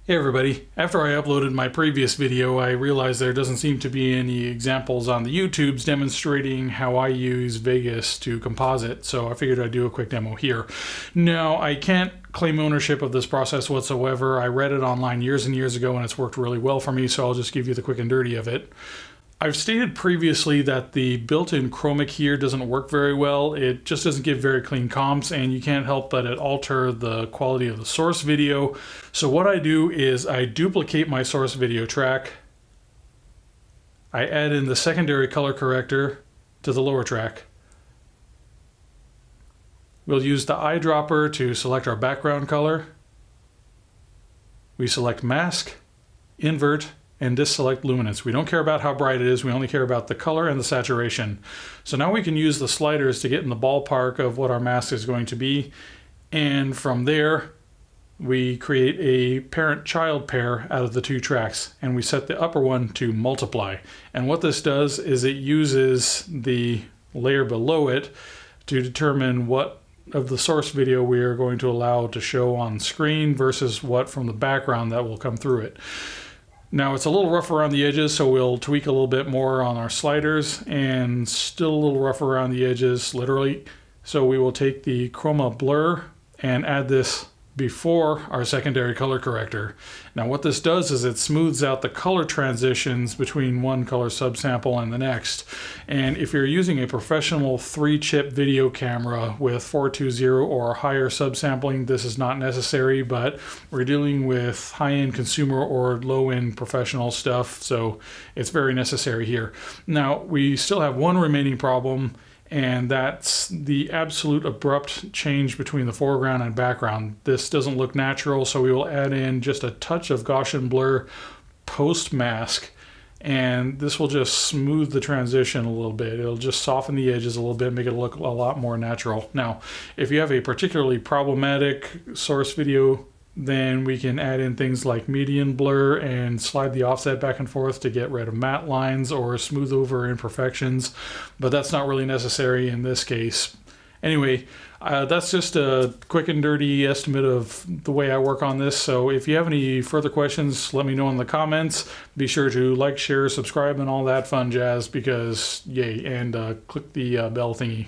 Hey everybody, after I uploaded my previous video, I realized there doesn't seem to be any examples on the YouTubes demonstrating how I use Vegas to composite, so I figured I'd do a quick demo here. Now, I can't claim ownership of this process whatsoever. I read it online years and years ago and it's worked really well for me, so I'll just give you the quick and dirty of it. I've stated previously that the built-in Chroma key here doesn't work very well. It just doesn't give very clean comps, and you can't help but it alter the quality of the source video. So what I do is I duplicate my source video track. I add in the secondary color corrector to the lower track. We'll use the eyedropper to select our background color. We select mask, invert, and deselect luminance. We don't care about how bright it is, we only care about the color and the saturation. So now we can use the sliders to get in the ballpark of what our mask is going to be, and from there we create a parent-child pair out of the two tracks, and we set the upper one to multiply. And what this does is it uses the layer below it to determine what of the source video we are going to allow to show on screen versus what from the background that will come through it. Now it's a little rough around the edges, so we'll tweak a little bit more on our sliders, and still a little rough around the edges, literally. So we will take the chroma blur and add this before our secondary color corrector. Now what this does is it smooths out the color transitions between one color subsample and the next. And if you're using a professional 3-chip video camera with 420 or higher subsampling, this is not necessary, but we're dealing with high-end consumer or low-end professional stuff, so it's very necessary here. Now we still have one remaining problem, and that's the absolute abrupt change between the foreground and background. This doesn't look natural, so we will add in just a touch of Gaussian blur post mask, and this will just smooth the transition a little bit. It'll just soften the edges a little bit, make it look a lot more natural. Now, if you have a particularly problematic source video, then we can add in things like median blur and slide the offset back and forth to get rid of matte lines or smooth over imperfections, but that's not really necessary in this case. Anyway, that's just a quick and dirty estimate of the way I work on this. So if you have any further questions, let me know in the comments. Be sure to like, share, subscribe, and all that fun jazz, because yay, and click the bell thingy.